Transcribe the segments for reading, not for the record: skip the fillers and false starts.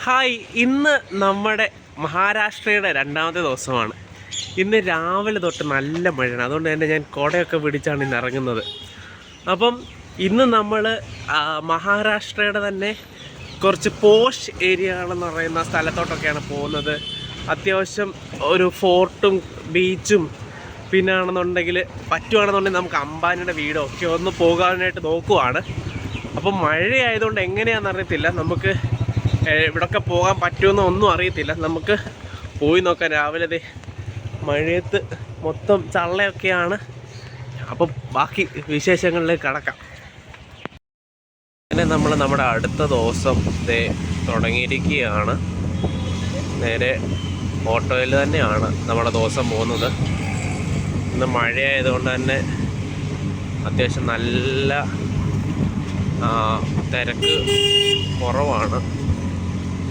Hi, ഇന്ന് നമ്മുടെ മഹാരാഷ്ട്രയുടെ രണ്ടാമത്തെ ദിവസമാണ്. ഇന്ന് രാവിലെ തൊട്ട് നല്ല മഴയാണ്. അതുകൊണ്ട് തന്നെ ഞാൻ കുടയൊക്കെ പിടിച്ചാണ് ഇന്ന് ഇറങ്ങുന്നത്. അപ്പം ഇന്ന് നമ്മൾ മഹാരാഷ്ട്രയുടെ തന്നെ കുറച്ച് പോഷ് ഏരിയകളെന്ന് പറയുന്ന സ്ഥലത്തോട്ടൊക്കെയാണ് പോകുന്നത്. അത്യാവശ്യം ഒരു ഫോർട്ടും ബീച്ചും പിന്നെ ആണെന്നുണ്ടെങ്കിൽ പറ്റുവാണെന്നുണ്ടെങ്കിൽ നമുക്ക് അംബാനിയുടെ വീടൊക്കെ ഒന്ന് പോകാനായിട്ട് നോക്കുവാണ്. അപ്പം മഴയായതുകൊണ്ട് എങ്ങനെയാണെന്ന് അറിയത്തില്ല, നമുക്ക് ഇവിടെയൊക്കെ പോകാൻ പറ്റുമെന്ന് ഒന്നും അറിയത്തില്ല. നമുക്ക് പോയി നോക്കാം. രാവിലെ മഴയത്ത് മൊത്തം ചള്ളയൊക്കെയാണ്. അപ്പം ബാക്കി വിശേഷങ്ങളിലേക്ക് കടക്കാം. അങ്ങനെ നമ്മൾ നമ്മുടെ അടുത്ത ദിവസം തുടങ്ങിയിരിക്കുകയാണ്. നേരെ ഓട്ടോയിൽ തന്നെയാണ് നമ്മുടെ ദിവസം പോകുന്നത്. ഇന്ന് മഴയായതുകൊണ്ട് തന്നെ അത്യാവശ്യം നല്ല തിരക്ക് കുറവാണ്.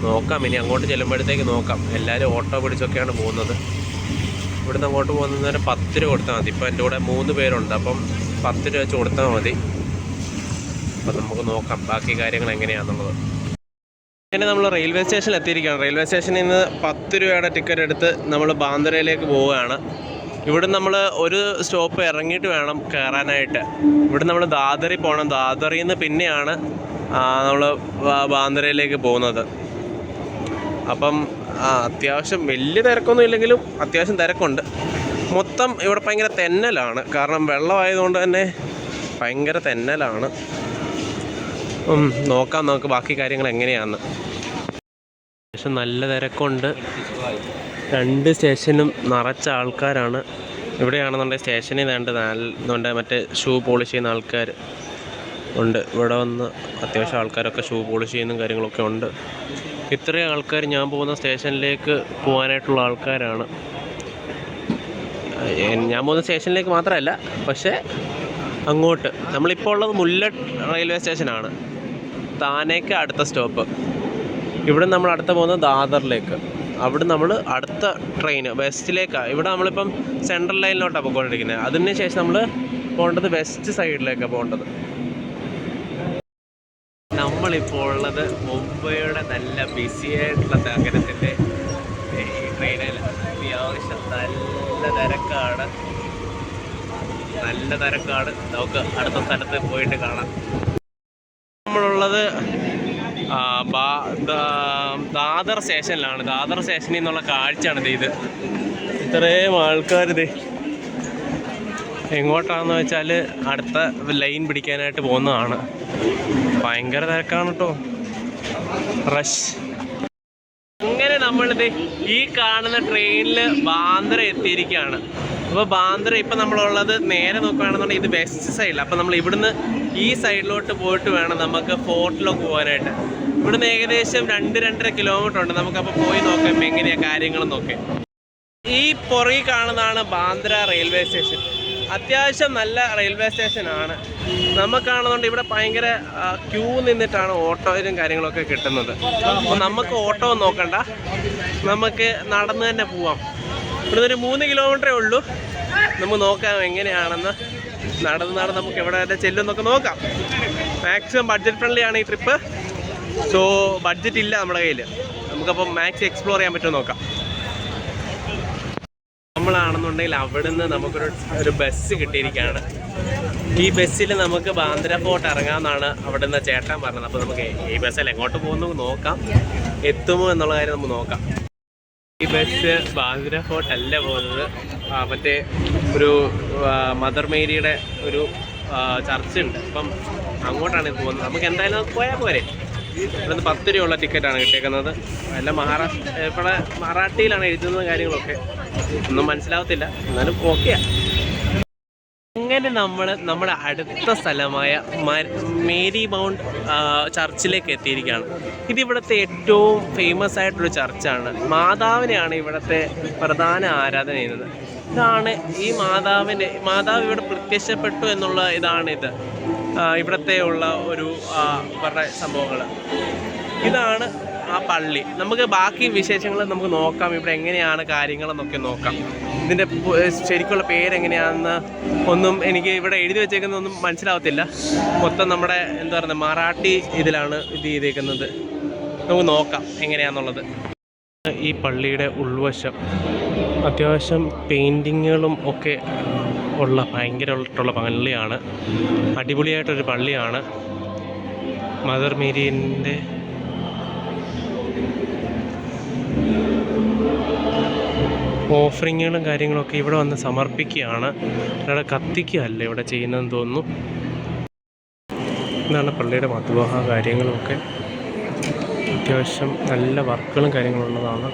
നോക്കാം, ഇനി അങ്ങോട്ട് ചെല്ലുമ്പോഴത്തേക്ക് നോക്കാം. എല്ലാവരും ഓട്ടോ പിടിച്ചൊക്കെയാണ് പോകുന്നത്. ഇവിടുന്ന് അങ്ങോട്ട് പോകുന്നതിന് 10 രൂപ കൊടുത്താൽ മതി. ഇപ്പോൾ എൻ്റെ കൂടെ 3 പേരുണ്ട്. അപ്പം 10 രൂപ വെച്ച് കൊടുത്താൽ മതി. അപ്പം നമുക്ക് നോക്കാം ബാക്കി കാര്യങ്ങൾ എങ്ങനെയാണെന്നുള്ളത്. അങ്ങനെ നമ്മൾ റെയിൽവേ സ്റ്റേഷനിൽ എത്തിയിരിക്കുകയാണ്. റെയിൽവേ സ്റ്റേഷനിൽ നിന്ന് 10 രൂപയുടെ ടിക്കറ്റ് എടുത്ത് നമ്മൾ ബാന്ദ്രയിലേക്ക് പോവുകയാണ്. ഇവിടെ നമ്മൾ ഒരു സ്റ്റോപ്പ് ഇറങ്ങിയിട്ട് വേണം കയറാനായിട്ട്. ഇവിടെ നമ്മൾ ദാദറിൽ പോകണം. ദാദറിൽ നിന്ന് പിന്നെയാണ് നമ്മൾ ബാന്ദ്രയിലേക്ക് പോകുന്നത്. അപ്പം അത്യാവശ്യം വലിയ തിരക്കൊന്നും ഇല്ലെങ്കിലും അത്യാവശ്യം തിരക്കുണ്ട്. മൊത്തം ഇവിടെ ഭയങ്കര തെന്നലാണ്. കാരണം വെള്ളമായതുകൊണ്ട് തന്നെ ഭയങ്കര തെന്നലാണ്. നോക്കാം നമുക്ക് ബാക്കി കാര്യങ്ങൾ എങ്ങനെയാണെന്ന്. അത്യാവശ്യം നല്ല തിരക്കുണ്ട്. 2 സ്റ്റേഷനും നിറച്ച ആൾക്കാരാണ്. ഇവിടെയാണെന്നുണ്ടെങ്കിൽ സ്റ്റേഷനിൽ വേണ്ട മറ്റേ ഷൂ പോളിഷ് ചെയ്യുന്ന ആൾക്കാർ ഉണ്ട്. ഇവിടെ വന്ന് അത്യാവശ്യം ആൾക്കാരൊക്കെ ഷൂ പോളിഷ് ചെയ്യുന്ന കാര്യങ്ങളൊക്കെ ഉണ്ട്. ഇത്രയും ആൾക്കാർ ഞാൻ പോകുന്ന സ്റ്റേഷനിലേക്ക് പോകാനായിട്ടുള്ള ആൾക്കാരാണ്. ഞാൻ പോകുന്ന സ്റ്റേഷനിലേക്ക് മാത്രമല്ല, പക്ഷേ അങ്ങോട്ട് നമ്മളിപ്പോൾ ഉള്ളത് മുല്ലട്ട് റെയിൽവേ സ്റ്റേഷനാണ്. താനേക്ക് അടുത്ത സ്റ്റോപ്പ്. ഇവിടെ നമ്മൾ അടുത്ത പോകുന്നത് ദാദറിലേക്ക്. അവിടെ നമ്മൾ അടുത്ത ട്രെയിൻ വെസ്റ്റിലേക്കാണ്. ഇവിടെ നമ്മളിപ്പം സെൻട്രൽ ലൈനിലോട്ടാണ് പോയിക്കൊണ്ടിരിക്കുന്നത്. അതിന് ശേഷം നമ്മൾ പോകേണ്ടത് വെസ്റ്റ് സൈഡിലേക്കാണ് പോകേണ്ടത്. നമ്മളിപ്പോൾ ഉള്ളത് മുംബൈയുടെ നല്ല ബിസിയായിട്ടുള്ള നഗരത്തിൻ്റെ ട്രെയിനിൽ. അത്യാവശ്യം നല്ല തിരക്കാണ്. നമുക്ക് അടുത്ത സ്ഥലത്ത് പോയിട്ട് കാണാം. നമ്മളുള്ളത് ദാദർ സ്റ്റേഷനിലാണ്. ദാദർ സ്റ്റേഷനിൽ നിന്നുള്ള കാഴ്ചയാണിത്. ഇത്രയും ആൾക്കാർ എങ്ങോട്ടാണെന്ന് വെച്ചാൽ അടുത്ത ലൈൻ പിടിക്കാനായിട്ട് പോകുന്നതാണ്. ഭയങ്കര തിരക്കാണ് കേട്ടോ, റഷ്. അങ്ങനെ നമ്മളിത് ഈ കാണുന്ന ട്രെയിനിൽ ബാന്ദ്ര എത്തിയിരിക്കുകയാണ്. അപ്പോൾ ബാന്ദ്ര ഇപ്പം നമ്മളുള്ളത് നേരെ നോക്കുകയാണെന്നുണ്ടെങ്കിൽ ഇത് വെസ്റ്റ് സൈഡിൽ. അപ്പോൾ നമ്മൾ ഇവിടുന്ന് ഈ സൈഡിലോട്ട് പോയിട്ട് വേണം നമുക്ക് ഫോർട്ടിലൊക്കെ പോകാനായിട്ട്. ഇവിടുന്ന് ഏകദേശം 2-2.5 കിലോമീറ്റർ ഉണ്ട്. നമുക്കപ്പോൾ പോയി നോക്കാം എങ്ങനെയാണ് കാര്യങ്ങളെന്നൊക്കെ. ഈ പുറകിൽ കാണുന്നതാണ് ബാന്ദ്ര റെയിൽവേ സ്റ്റേഷൻ. അത്യാവശ്യം നല്ല റെയിൽവേ സ്റ്റേഷനാണ്. നമുക്കാണെന്നുണ്ടെങ്കിൽ ഇവിടെ ഭയങ്കര ക്യൂ നിന്നിട്ടാണ് ഓട്ടോയും കാര്യങ്ങളൊക്കെ കിട്ടുന്നത്. അപ്പോൾ നമുക്ക് ഓട്ടോ നോക്കണ്ട, നമുക്ക് നടന്ന് തന്നെ പോവാം. ഇവിടുന്ന് ഒരു 3 കിലോമീറ്ററേ ഉള്ളൂ. നമുക്ക് നോക്കാം എങ്ങനെയാണെന്ന്. നടന്ന് നമുക്ക് എവിടെ വരെ ചെല്ലുമെന്നൊക്കെ നോക്കാം. മാക്സിമം ബഡ്ജറ്റ് ഫ്രണ്ട്ലി ആണ് ഈ ട്രിപ്പ്. സോ ബഡ്ജറ്റ് ഇല്ല നമ്മുടെ കയ്യിൽ. നമുക്കപ്പം മാക്സിമം എക്സ്പ്ലോർ ചെയ്യാൻ പറ്റുമോ നോക്കാം. നമ്മളാണെന്നുണ്ടെങ്കിൽ അവിടെ നിന്ന് നമുക്കൊരു ബസ് കിട്ടിയിരിക്കുകയാണ്. ഈ ബസ്സിൽ നമുക്ക് ബാന്ദ്ര ഫോർട്ട് ഇറങ്ങാമെന്നാണ് അവിടെ നിന്ന് ചേട്ടൻ പറഞ്ഞത്. അപ്പോൾ നമുക്ക് ഈ ബസ്സിൽ എങ്ങോട്ട് പോകുന്നു നോക്കാം, എത്തുമോ എന്നുള്ള കാര്യം നമുക്ക് നോക്കാം. ഈ ബസ് ബാന്ദ്ര ഫോർട്ട് അല്ല പോകുന്നത്, മറ്റേ ഒരു മദർ മേരിയുടെ ഒരു ചർച്ച് ഉണ്ട്. അപ്പം അങ്ങോട്ടാണ് ഇത് പോകുന്നത്. നമുക്ക് എന്തായാലും പോയാൽ പോരെ. ഇവിടുന്ന് 10 രൂപയുള്ള ടിക്കറ്റാണ് കിട്ടിയേക്കുന്നത്. എല്ലാം ഇവിടെ മറാഠിയിലാണ് എഴുതുന്ന കാര്യങ്ങളൊക്കെ. ഒന്നും മനസ്സിലാവത്തില്ല, എന്നാലും ഓക്കെയാണ്. അങ്ങനെ നമ്മൾ നമ്മുടെ അടുത്ത സ്ഥലമായ മേരി മൗണ്ട് ചർച്ചിലേക്ക് എത്തിയിരിക്കുകയാണ്. ഇതിവിടുത്തെ ഏറ്റവും ഫേമസ് ആയിട്ടൊരു ചർച്ചാണ്. മാതാവിനെയാണ് ഇവിടുത്തെ പ്രധാന ആരാധന ചെയ്യുന്നത്. ഇതാണ് ഈ മാതാവ് ഇവിടെ പ്രത്യക്ഷപ്പെട്ടു എന്നുള്ള ഇതാണിത്. ഇവിടുത്തെ ഉള്ള ഒരു പറഞ്ഞ സംഭവങ്ങൾ. ഇതാണ് ആ പള്ളി. നമുക്ക് ബാക്കി വിശേഷങ്ങൾ നമുക്ക് നോക്കാം. ഇവിടെ എങ്ങനെയാണ് കാര്യങ്ങളെന്നൊക്കെ നോക്കാം. ഇതിൻ്റെ ശരിക്കുള്ള പേരെങ്ങനെയാണെന്ന് ഒന്നും എനിക്ക് ഇവിടെ എഴുതി വെച്ചേക്കുന്നതൊന്നും മനസ്സിലാവത്തില്ല. മൊത്തം നമ്മുടെ എന്താ പറയുക മറാഠി ഇതിലാണ് ഇത് ചെയ്തേക്കുന്നത്. നമുക്ക് നോക്കാം എങ്ങനെയാണെന്നുള്ളത്. ഈ പള്ളിയുടെ ഉൾവശം അത്യാവശ്യം പെയിൻറ്റിങ്ങുകളും ഒക്കെ ഉള്ള ഭയങ്കരമായിട്ടുള്ള പള്ളിയാണ്. അടിപൊളിയായിട്ടൊരു പള്ളിയാണ്. മദർ മേരിൻ്റെ ഓഫറിങ്ങുകളും കാര്യങ്ങളൊക്കെ ഇവിടെ വന്ന് സമർപ്പിക്കുകയാണ്. ഇവിടെ കത്തിക്കുകയല്ല ഇവിടെ ചെയ്യുന്നതെന്ന് തോന്നുന്നു. ഇതാണ് പള്ളിയുടെ മധുബാഹ. കാര്യങ്ങളുമൊക്കെ അത്യാവശ്യം നല്ല വർക്കുകളും കാര്യങ്ങളുള്ളതാണ്.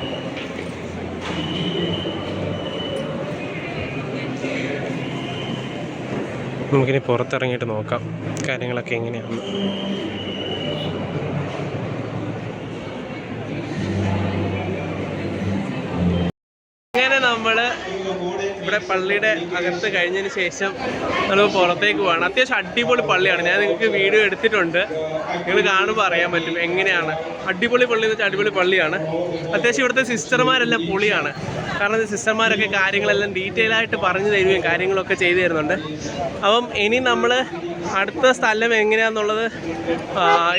നമുക്കിനി പുറത്തിറങ്ങിയിട്ട് നോക്കാം കാര്യങ്ങളൊക്കെ എങ്ങനെയാണ്. അങ്ങനെ നമ്മൾ ഇവിടെ പള്ളിയുടെ അകത്ത് കഴിഞ്ഞതിന് ശേഷം നമ്മൾ പുറത്തേക്ക് പോവാണ്. അത്യാവശ്യം അടിപൊളി പള്ളിയാണ്. ഞാൻ നിങ്ങൾക്ക് വീഡിയോ എടുത്തിട്ടുണ്ട്, നിങ്ങൾ കാണുമ്പോൾ അറിയാൻ പറ്റും എങ്ങനെയാണ്. അടിപൊളി പള്ളി എന്ന് വെച്ചാൽ അടിപൊളി പള്ളിയാണ്. അത്യാവശ്യം ഇവിടുത്തെ സിസ്റ്റർമാരെല്ലാം പൊളിയാണ്. കാരണം സിസ്റ്റർമാരൊക്കെ കാര്യങ്ങളെല്ലാം ഡീറ്റെയിൽ ആയിട്ട് പറഞ്ഞു തരുകയും കാര്യങ്ങളൊക്കെ ചെയ്തു തരുന്നുണ്ട്. അപ്പം ഇനി നമ്മൾ അടുത്ത സ്ഥലം എങ്ങനെയാണെന്നുള്ളത്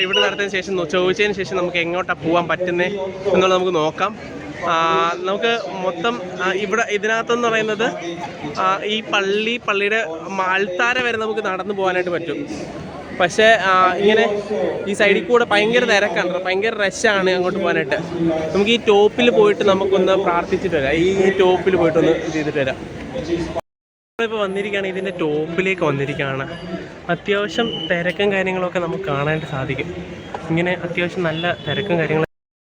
ഇവിടെ നടത്തിയതിന് ശേഷം ചോദിച്ചതിന് ശേഷം നമുക്ക് എങ്ങോട്ടാണ് പോകാൻ പറ്റുന്നത് എന്നുള്ളത് നമുക്ക് നോക്കാം. നമുക്ക് മൊത്തം ഇവിടെ ഇതിനകത്തെന്ന് പറയുന്നത് ഈ പള്ളിയുടെ അൾത്താര വരെ നമുക്ക് നടന്നു പോകാനായിട്ട് പറ്റും. പക്ഷേ ഇങ്ങനെ ഈ സൈഡിൽ കൂടെ ഭയങ്കര തിരക്കാണ്, ഭയങ്കര റഷാണ് അങ്ങോട്ട് പോകാനായിട്ട്. നമുക്ക് ഈ ടോപ്പിൽ പോയിട്ട് നമുക്കൊന്ന് പ്രാർത്ഥിച്ചിട്ട് വരാം. ഈ ടോപ്പിൽ പോയിട്ടൊന്ന് ചെയ്തിട്ട് വരാം. നമ്മളിപ്പോൾ വന്നിരിക്കുകയാണ്, ഇതിൻ്റെ ടോപ്പിലേക്ക് വന്നിരിക്കുകയാണ്. അത്യാവശ്യം തിരക്കും കാര്യങ്ങളൊക്കെ നമുക്ക് കാണാനായിട്ട് സാധിക്കും. ഇങ്ങനെ അത്യാവശ്യം നല്ല തിരക്കും കാര്യങ്ങളും.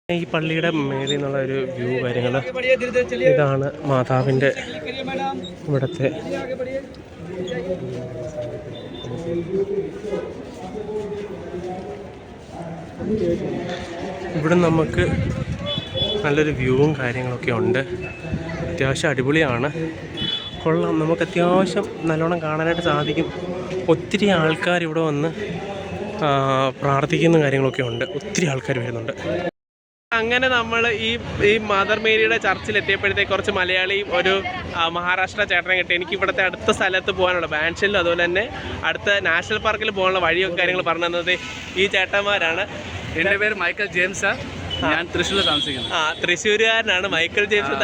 ഈ പള്ളിയുടെ മേളിൽ നിന്നുള്ള ഒരു വ്യൂ കാര്യങ്ങൾ ഇതാണ്. മാതാവിൻ്റെ ഇവിടുത്തെ ഇവിടെ നമുക്ക് നല്ലൊരു വ്യൂവും കാര്യങ്ങളൊക്കെ ഉണ്ട്. അത്യാവശ്യം അടിപൊളിയാണ്, കൊള്ളാം. നമുക്ക് അത്യാവശ്യം നല്ലോണം കാണാനായിട്ട് സാധിക്കും. ഒത്തിരി ആൾക്കാർ ഇവിടെ വന്ന് പ്രാർത്ഥിക്കുന്ന കാര്യങ്ങളൊക്കെ ഉണ്ട്. ഒത്തിരി ആൾക്കാർ വരുന്നുണ്ട്. അങ്ങനെ നമ്മൾ ഈ മദർ മേരിയുടെ ചർച്ചിൽ എത്തിയപ്പോഴത്തേക്ക് കുറച്ച് മലയാളിയും ഒരു മഹാരാഷ്ട്ര ചേട്ടനെ കിട്ടി. എനിക്ക് ഇവിടുത്തെ അടുത്ത സ്ഥലത്ത് പോകാനുള്ള ബാൻഷനിലും അതുപോലെ തന്നെ അടുത്ത നാഷണൽ പാർക്കിൽ പോകാനുള്ള വഴിയൊക്കെ കാര്യങ്ങൾ പറഞ്ഞു തന്നത് ഈ ചേട്ടന്മാരാണ്. എൻ്റെ പേര് മൈക്കൽ ജെയിംസ്, ഞാൻ തൃശ്ശൂരിൽ താമസിക്കുന്നു. തൃശ്ശൂരുകാരനാണ് മൈക്കൽ ജെയിംസ്.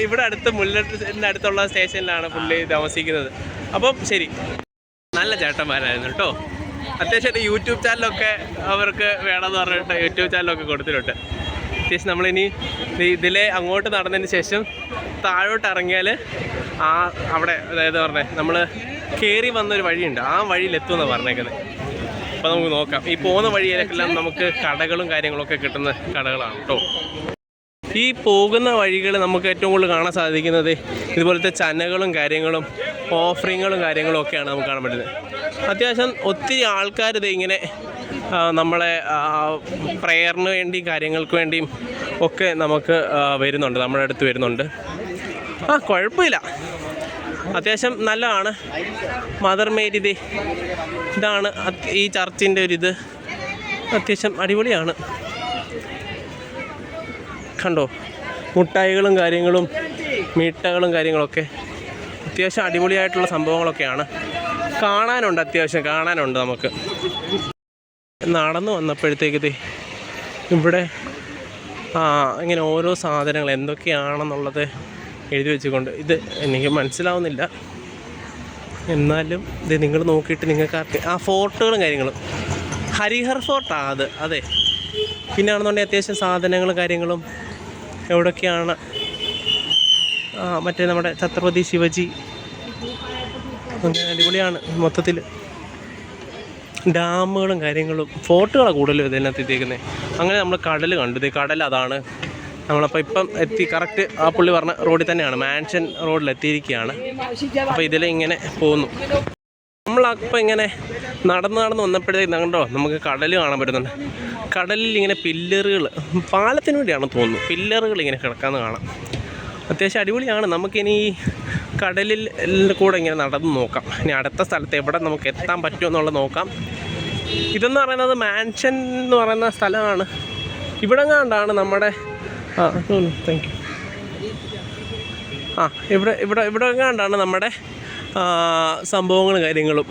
ഇവിടെ അടുത്ത് മുല്ലട്ടിൻ്റെ അടുത്തുള്ള സ്റ്റേഷനിലാണ് പുള്ളി താമസിക്കുന്നത്. അപ്പം ശരി, നല്ല ചേട്ടന്മാരായിരുന്നു കേട്ടോ. അത്യാവശ്യം യൂട്യൂബ് ചാനലൊക്കെ അവർക്ക് വേണമെന്ന് പറഞ്ഞിട്ട് യൂട്യൂബ് ചാനലൊക്കെ കൊടുത്തിട്ടുണ്ട്. അത്യാവശ്യം നമ്മളിനി ഇതിലെ അങ്ങോട്ട് നടന്നതിന് ശേഷം താഴോട്ട് ഇറങ്ങിയാൽ അവിടെ അതായത് നമ്മൾ കയറി വന്നൊരു വഴിയുണ്ട്, ആ വഴിയിലെത്തുമെന്നാണ് പറഞ്ഞേക്കുന്നത്. അപ്പോൾ നമുക്ക് നോക്കാം. ഈ പോകുന്ന വഴിയിലെല്ലാം നമുക്ക് കടകളും കാര്യങ്ങളൊക്കെ കിട്ടുന്ന കടകളാണ് കേട്ടോ. ഈ പോകുന്ന വഴികൾ നമുക്ക് ഏറ്റവും കൂടുതൽ കാണാൻ സാധിക്കുന്നത് ഇതുപോലത്തെ ചനകളും കാര്യങ്ങളും ഓഫറിങ്ങുകളും കാര്യങ്ങളും ഒക്കെയാണ് നമുക്ക് കാണാൻ പറ്റുന്നത്. അത്യാവശ്യം ഒത്തിരി ആൾക്കാർ ഇത് ഇങ്ങനെ നമ്മളെ പ്രയറിന് വേണ്ടി കാര്യങ്ങൾക്ക് വേണ്ടിയും ഒക്കെ നമുക്ക് വരുന്നുണ്ട്, നമ്മുടെ അടുത്ത് വരുന്നുണ്ട്. കുഴപ്പമില്ല, അത്യാവശ്യം നല്ലതാണ്. മദർ മേരി ഇതാണ് ഈ ചർച്ചിൻ്റെ ഒരിത്. അത്യാവശ്യം അടിപൊളിയാണ്. കണ്ടോ, മുട്ടായികളും കാര്യങ്ങളും മീട്ടകളും കാര്യങ്ങളൊക്കെ അത്യാവശ്യം അടിപൊളിയായിട്ടുള്ള സംഭവങ്ങളൊക്കെയാണ്. കാണാനുണ്ട്, അത്യാവശ്യം കാണാനുണ്ട്. നമുക്ക് നടന്നു വന്നപ്പോഴത്തേക്ക് ഇവിടെ ഇങ്ങനെ ഓരോ സാധനങ്ങൾ എന്തൊക്കെയാണെന്നുള്ളത് എഴുതി വെച്ചുകൊണ്ട് ഇത് എനിക്ക് മനസ്സിലാവുന്നില്ല. എന്നാലും ഇത് നിങ്ങൾ നോക്കിയിട്ട് നിങ്ങൾക്ക് ഫോർട്ടുകളും കാര്യങ്ങളും ഹരിഹർ ഫോർട്ടാണ് അത്. അതെ, പിന്നെ ആണെന്നുണ്ടെങ്കിൽ അത്യാവശ്യം സാധനങ്ങളും കാര്യങ്ങളും എവിടെയൊക്കെയാണ്. മറ്റേ നമ്മുടെ ഛത്രപതി ശിവജി അങ്ങനെ അടിപൊളിയാണ്. മൊത്തത്തിൽ ഡാമുകളും കാര്യങ്ങളും ഫോർട്ടുകളാണ് കൂടുതലും ഇതിനകത്ത് എത്തിയിരിക്കുന്നത്. അങ്ങനെ നമ്മൾ കടൽ കണ്ടു. ഇത് കടൽ അതാണ്. നമ്മളപ്പോൾ ഇപ്പം കറക്റ്റ് ആ പുള്ളി പറഞ്ഞ റോഡിൽ തന്നെയാണ്, മാൻഷൻ റോഡിൽ എത്തിയിരിക്കുകയാണ്. അപ്പോൾ ഇതിലിങ്ങനെ പോകുന്നു. നമ്മളപ്പോൾ ഇങ്ങനെ നടന്ന് വന്നപ്പോഴത്തേക്ക് കണ്ടോ നമുക്ക് കടൽ കാണാൻ പറ്റുന്നുണ്ട്. കടലിൽ ഇങ്ങനെ പില്ലറുകൾ, പാലത്തിന് വേണ്ടിയാണെന്ന് തോന്നുന്നു, പില്ലറുകൾ ഇങ്ങനെ കിടക്കാമെന്ന് കാണാം. അത്യാവശ്യം അടിപൊളിയാണ്. നമുക്കിനി കടലിൽ കൂടെ ഇങ്ങനെ നടന്ന് നോക്കാം. ഇനി അടുത്ത സ്ഥലത്ത് എവിടെ നമുക്ക് എത്താൻ പറ്റുമോ എന്നുള്ളത് നോക്കാം. ഇതെന്ന് പറയുന്നത് മാൻഷൻ എന്ന് പറയുന്ന സ്ഥലമാണ്. ഇവിടെ കണ്ടാണ് നമ്മുടെ താങ്ക് യു ഇവിടെ കണ്ടാണ് നമ്മുടെ സംഭവങ്ങളും കാര്യങ്ങളും.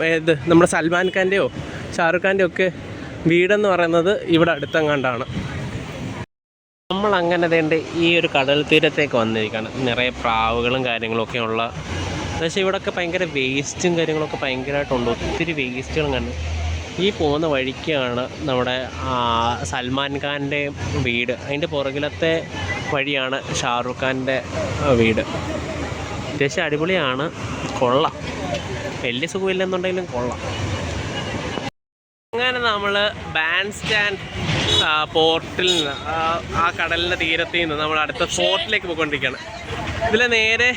നമ്മുടെ സൽമാൻ ഖാൻ്റെയോ ഷാറുഖ് ഖാൻ്റെയോ ഒക്കെ വീടെന്ന് പറയുന്നത് ഇവിടെ അടുത്തെങ്ങാണ്ടാണ്. നമ്മൾ അങ്ങനെ വേണ്ട ഈ ഒരു കടൽ തീരത്തേക്ക് വന്നിരിക്കുകയാണ്. നിറയെ പ്രാവുകളും കാര്യങ്ങളൊക്കെ ഉള്ള. പക്ഷേ ഇവിടെയൊക്കെ ഭയങ്കര വേസ്റ്റും കാര്യങ്ങളൊക്കെ ഭയങ്കരമായിട്ടുണ്ട്. ഒത്തിരി വേസ്റ്റുകളും കണ്ട്. ഈ പോകുന്ന വഴിക്കാണ് നമ്മുടെ സൽമാൻ ഖാൻ്റെ വീട്. അതിൻ്റെ പുറകിലത്തെ വഴിയാണ് ഷാറുഖ് ഖാൻ്റെ വീട്. അത്യാവശ്യം അടിപൊളിയാണ്, കൊള്ളാം. വലിയ സുഖമില്ലെന്നുണ്ടെങ്കിലും കൊള്ളാം. അങ്ങനെ നമ്മൾ ബാൻഡ് സ്റ്റാൻഡ് പോർട്ടിൽ നിന്ന് ആ കടലിൻ്റെ തീരത്തിൽ നിന്ന് നമ്മൾ അടുത്ത ഫോർട്ടിലേക്ക് പോയിക്കൊണ്ടിരിക്കുകയാണ്. ഇതിൽ നേരെ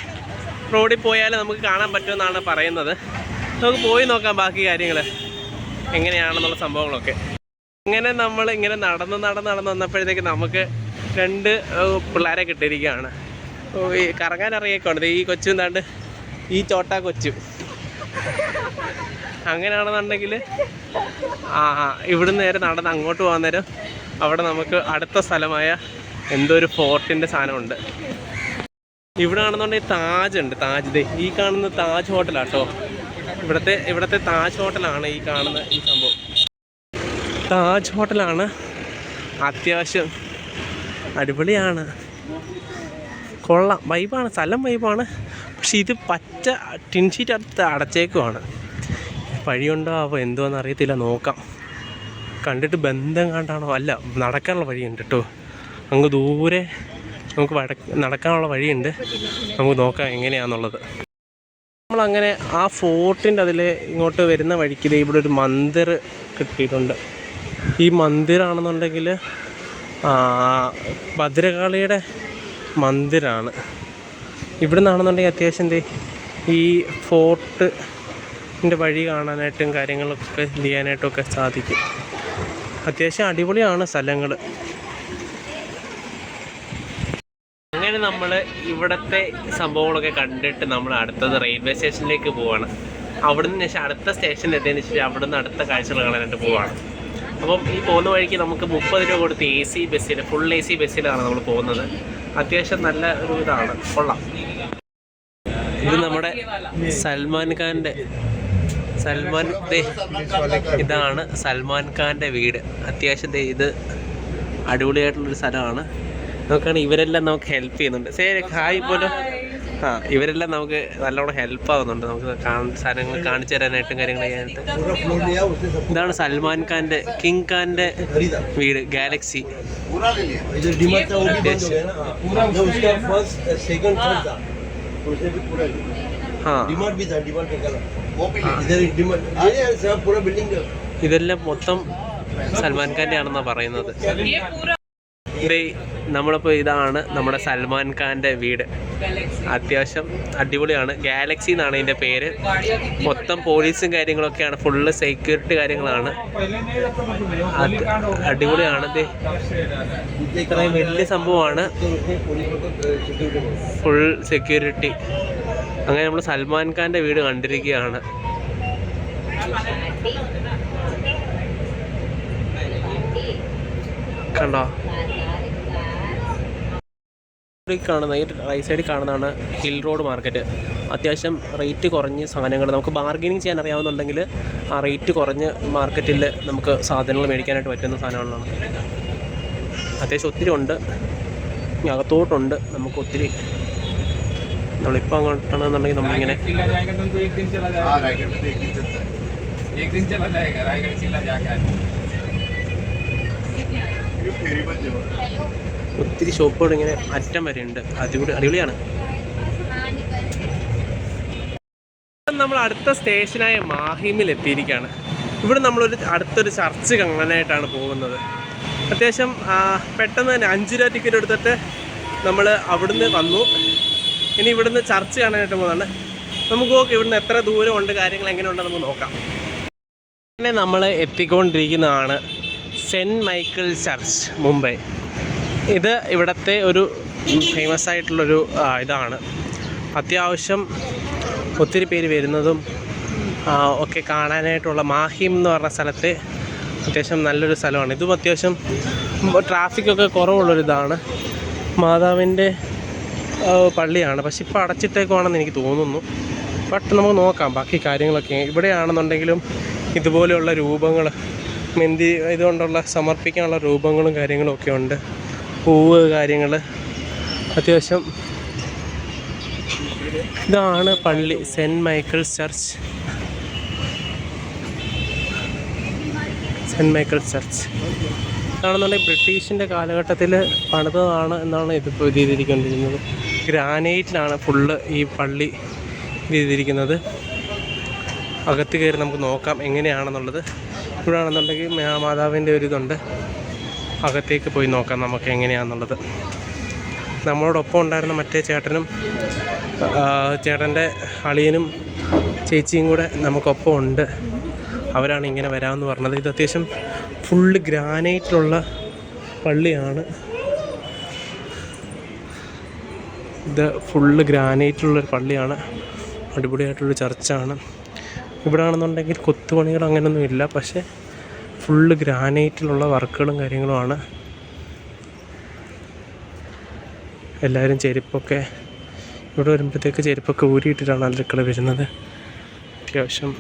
റോഡിൽ പോയാൽ നമുക്ക് കാണാൻ പറ്റുമെന്നാണ് പറയുന്നത്. നമുക്ക് പോയി നോക്കാം ബാക്കി കാര്യങ്ങൾ എങ്ങനെയാണെന്നുള്ള സംഭവങ്ങളൊക്കെ. അങ്ങനെ നമ്മൾ ഇങ്ങനെ നടന്ന് വന്നപ്പോഴത്തേക്ക് നമുക്ക് 2 പിള്ളേരെ കിട്ടിയിരിക്കുകയാണ്. ഈ കറങ്ങാൻ അറിയിക്കൊണ്ട് ഈ കൊച്ചു എന്താണ്ട് ഈ ചോട്ടാ കൊച്ചു. അങ്ങനെയാണെന്നുണ്ടെങ്കിൽ ഇവിടുന്ന് നേരെ നടന്ന് അങ്ങോട്ട് പോകാൻ നേരം അവിടെ നമുക്ക് അടുത്ത സ്ഥലമായ എന്തോ ഒരു ഫോർട്ടിൻ്റെ സാധനമുണ്ട്. ഇവിടെ ആണെന്നുണ്ടെങ്കിൽ താജ് ഉണ്ട്. താജ് ഈ കാണുന്ന താജ് ഹോട്ടലാണ് കേട്ടോ. ഇവിടുത്തെ താജ് ഹോട്ടലാണ് ഈ കാണുന്ന ഈ സംഭവം. താജ് ഹോട്ടലാണ്. അത്യാവശ്യം അടിപൊളിയാണ്, കൊള്ളാം, വൈബാണ്, സ്ഥലം വൈബാണ്. പക്ഷെ ഇത് പച്ച ടിൻ ഷീറ്റ് അടുത്ത് അടച്ചേക്കുവാണ്. വഴിയുണ്ടോ അപ്പോൾ എന്തോന്ന് അറിയത്തില്ല, നോക്കാം. കണ്ടിട്ട് ബന്ധം കണ്ടാണോ? അല്ല, നടക്കാനുള്ള വഴിയുണ്ട് കേട്ടോ. അങ്ങ് ദൂരെ നമുക്ക് നടക്കാനുള്ള വഴിയുണ്ട്. നമുക്ക് നോക്കാം എങ്ങനെയാണെന്നുള്ളത്. നമ്മളങ്ങനെ ആ ഫോർട്ടിൻ്റെ അതിൽ ഇങ്ങോട്ട് വരുന്ന വഴിക്ക് ഇവിടെ ഒരു മന്ദിർ കിട്ടിയിട്ടുണ്ട്. ഈ മന്ദിറാണെന്നുണ്ടെങ്കിൽ ഭദ്രകാളിയുടെ മന്ദിരാണ്. ഇവിടെ നിന്നാണെന്നുണ്ടെങ്കിൽ അത്യാവശ്യം ഈ ഫോർട്ടിൻ്റെ വഴി കാണാനായിട്ടും കാര്യങ്ങളൊക്കെ ചെയ്യാനായിട്ടും ഒക്കെ സാധിക്കും. അത്യാവശ്യം അടിപൊളിയാണ് സ്ഥലങ്ങൾ. അങ്ങനെ നമ്മൾ ഇവിടുത്തെ സംഭവങ്ങളൊക്കെ കണ്ടിട്ട് നമ്മൾ അടുത്തത് റെയിൽവേ സ്റ്റേഷനിലേക്ക് പോവാണ്. അവിടുന്ന് ശേഷം അടുത്ത സ്റ്റേഷനിൽ എത്തിയതിന് ശേഷം അവിടുന്ന് അടുത്ത കാഴ്ചകൾ കാണാനായിട്ട് പോവാണ്. അപ്പം ഈ പോകുന്ന വഴിക്ക് നമുക്ക് 30 രൂപ കൊടുത്ത് AC ബസ്സിൽ, ഫുൾ AC ബസ്സിലാണ് നമ്മൾ പോകുന്നത്. അത്യാവശ്യം നല്ല ഒരു ഇതാണ്, കൊള്ളാം. ഇത് നമ്മുടെ സൽമാൻ ഖാൻ്റെ ഇതാണ് സൽമാൻ ഖാൻ്റെ വീട്. അത്യാവശ്യം ഇത് അടിപൊളിയായിട്ടുള്ളൊരു സ്ഥലമാണ്. നോക്കുകയാണെങ്കിൽ ഇവരെല്ലാം നമുക്ക് ഹെൽപ്പ് ചെയ്യുന്നുണ്ട്. ശരി, ഹായ് പോലും. ഇവരെല്ലാം നമുക്ക് നല്ലോണം ഹെൽപ്പ് ആവുന്നുണ്ട്. നമുക്ക് സ്ഥലങ്ങൾ കാണിച്ചു തരാനായിട്ടും കാര്യങ്ങൾ ചെയ്യാനായിട്ട്. ഇതാണ് സൽമാൻ ഖാൻ്റെ, കിങ് ഖാൻ്റെ വീട്, ഗാലക്സി. ഇതെല്ലാം മൊത്തം സൽമാൻ ഖാൻ്റെ ആണെന്നാണ് പറയുന്നത്. നമ്മളിപ്പോൾ ഇതാണ് നമ്മുടെ സൽമാൻ ഖാൻ്റെ വീട്. അത്യാവശ്യം അടിപൊളിയാണ്. ഗാലക്സി എന്നാണ് ഇതിൻ്റെ പേര്. മൊത്തം പോലീസും കാര്യങ്ങളൊക്കെയാണ്, ഫുള്ള് സെക്യൂരിറ്റി കാര്യങ്ങളാണ്. അടിപൊളിയാണ്. ഇത്രയും വലിയ സംഭവമാണ്, ഫുൾ സെക്യൂരിറ്റി. അങ്ങനെ നമ്മൾ സൽമാൻ ഖാൻ്റെ വീട് കണ്ടിരിക്കുകയാണ്. കണ്ടോ? കാണുന്ന ഈ റൈറ്റ് സൈഡിൽ കാണുന്നതാണ് ഹിൽ റോഡ് മാർക്കറ്റ്. അത്യാവശ്യം റേറ്റ് കുറഞ്ഞ സാധനങ്ങൾ നമുക്ക് ബാർഗെയിനിങ് ചെയ്യാൻ അറിയാവുന്നുണ്ടെങ്കിൽ ആ റേറ്റ് കുറഞ്ഞ മാർക്കറ്റിൽ നമുക്ക് സാധനങ്ങൾ മേടിക്കാനായിട്ട് പറ്റുന്ന സാധനങ്ങളാണ്. അത്യാവശ്യം ഒത്തിരി ഉണ്ട്, അകത്തോട്ടുണ്ട്. നമുക്ക് ഒത്തിരി നമ്മളിപ്പോൾ അങ്ങോട്ടാണെന്നുണ്ടെങ്കിൽ നമ്മളിങ്ങനെ ഒത്തിരി ഷോപ്പുകൾ ഇങ്ങനെ അറ്റം വരെ ഉണ്ട്. അടിപൊളിയാണ്. നമ്മൾ അടുത്ത സ്റ്റേഷനായ മാഹിമിൽ എത്തിയിരിക്കുകയാണ്. ഇവിടെ നമ്മളൊരു അടുത്തൊരു ചർച്ച് കാണാനായിട്ടാണ് പോകുന്നത്. അത്യാവശ്യം പെട്ടെന്ന് തന്നെ 5 രൂപ ടിക്കറ്റ് എടുത്തിട്ട് നമ്മൾ അവിടുന്ന് വന്നു. ഇനി ഇവിടുന്ന് ചർച്ച് കാണാനായിട്ട് പോകുന്നതാണ്. നമുക്ക് നോക്കാം ഇവിടുന്ന് എത്ര ദൂരമുണ്ട്, കാര്യങ്ങൾ എങ്ങനെയുണ്ടെന്ന് നമുക്ക് നോക്കാം. പിന്നെ നമ്മൾ എത്തിക്കൊണ്ടിരിക്കുന്നതാണ് സെൻറ്റ് മൈക്കിൾ ചർച്ച്, മുംബൈ. ഇത് ഇവിടുത്തെ ഒരു ഫേമസ് ആയിട്ടുള്ളൊരു ഇതാണ്. അത്യാവശ്യം ഒത്തിരി പേര് വരുന്നതും ഒക്കെ കാണാനായിട്ടുള്ള മാഹിം എന്ന് പറഞ്ഞ സ്ഥലത്തെ അത്യാവശ്യം നല്ലൊരു സ്ഥലമാണ്. ഇതും അത്യാവശ്യം ട്രാഫിക്കൊക്കെ കുറവുള്ളൊരിതാണ്. മാതാവിൻ്റെ പള്ളിയാണ്, പക്ഷെ ഇപ്പോൾ അടച്ചിട്ടേക്കുവാണെന്ന് എനിക്ക് തോന്നുന്നു. ബട്ട് നമുക്ക് നോക്കാം ബാക്കി കാര്യങ്ങളൊക്കെ. ഇവിടെയാണെന്നുണ്ടെങ്കിലും ഇതുപോലെയുള്ള രൂപങ്ങൾ മെഹന്തി ഇതുകൊണ്ടുള്ള സമർപ്പിക്കാനുള്ള രൂപങ്ങളും കാര്യങ്ങളും ഒക്കെ ഉണ്ട്. പൂവ് കാര്യങ്ങൾ അത്യാവശ്യം. ഇതാണ് പള്ളി, saint Michael's church. Saint Michael's church ഇതാണെന്നുണ്ടെങ്കിൽ ബ്രിട്ടീഷിൻ്റെ കാലഘട്ടത്തിൽ പണിതതാണ് എന്നാണ് ഇതിപ്പോൾ ഇത് ചെയ്തിരിക്കൊണ്ടിരുന്നത്. ഗ്രാനൈറ്റിലാണ് ഫുള്ള് ഈ പള്ളി ഇത് ചെയ്തിരിക്കുന്നത്. അകത്ത് കയറി നമുക്ക് നോക്കാം എങ്ങനെയാണെന്നുള്ളത്. ഇവിടെ ആണെന്നുണ്ടെങ്കിൽ മാതാവിൻ്റെ ഒരു ഇതുണ്ട്. അകത്തേക്ക് പോയി നോക്കാം നമുക്ക് എങ്ങനെയാണെന്നുള്ളത്. നമ്മളോടൊപ്പം ഉണ്ടായിരുന്ന മറ്റേ ചേട്ടനും ചേട്ടൻ്റെ അളിയനും ചേച്ചിയും കൂടെ നമുക്കൊപ്പം ഉണ്ട്. അവരാണ് ഇങ്ങനെ വരാമെന്ന് പറഞ്ഞത്. ഇത് അത്യാവശ്യം ഫുള്ള് ഗ്രാനൈറ്റിലുള്ള പള്ളിയാണ്. ഇത് ഫുള്ള് ഗ്രാനൈറ്റിലുള്ളൊരു പള്ളിയാണ്. അടിപൊളിയായിട്ടുള്ളൊരു ചർച്ചാണ്. ഇവിടെ ആണെന്നുണ്ടെങ്കിൽ കൊത്തുപണികൾ അങ്ങനെയൊന്നും ഇല്ല, പക്ഷേ ഫുള്ള് ഗ്രാനൈറ്റിലുള്ള വർക്കുകളും കാര്യങ്ങളുമാണ്. എല്ലാവരും ചെരുപ്പൊക്കെ ഇവിടെ വരുമ്പോഴത്തേക്ക് ചെരുപ്പൊക്കെ ഊരിയിട്ടിട്ടാണ് അടുക്കള വരുന്നത്. അത്യാവശ്യം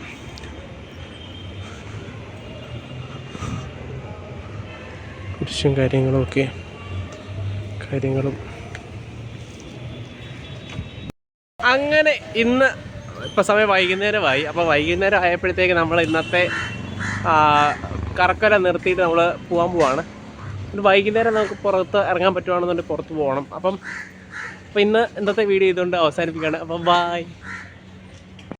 കുരിശും കാര്യങ്ങളും അങ്ങനെ ഇന്ന് ഇപ്പോൾ സമയം വൈകുന്നേരമായി. അപ്പോൾ വൈകുന്നേരം ആയപ്പോഴത്തേക്ക് നമ്മൾ ഇന്നത്തെ കറക്കര നിർത്തിയിട്ട് നമ്മൾ പോകാൻ പോവാണ്. വൈകുന്നേരം നമുക്ക് പുറത്ത് ഇറങ്ങാൻ പറ്റുവാണെന്നുണ്ടെങ്കിൽ പുറത്ത് പോകണം. അപ്പം ഇന്ന് ഇന്നത്തെ വീഡിയോ ഇതുകൊണ്ട് അവസാനിപ്പിക്കുകയാണ്. അപ്പം ബായ്.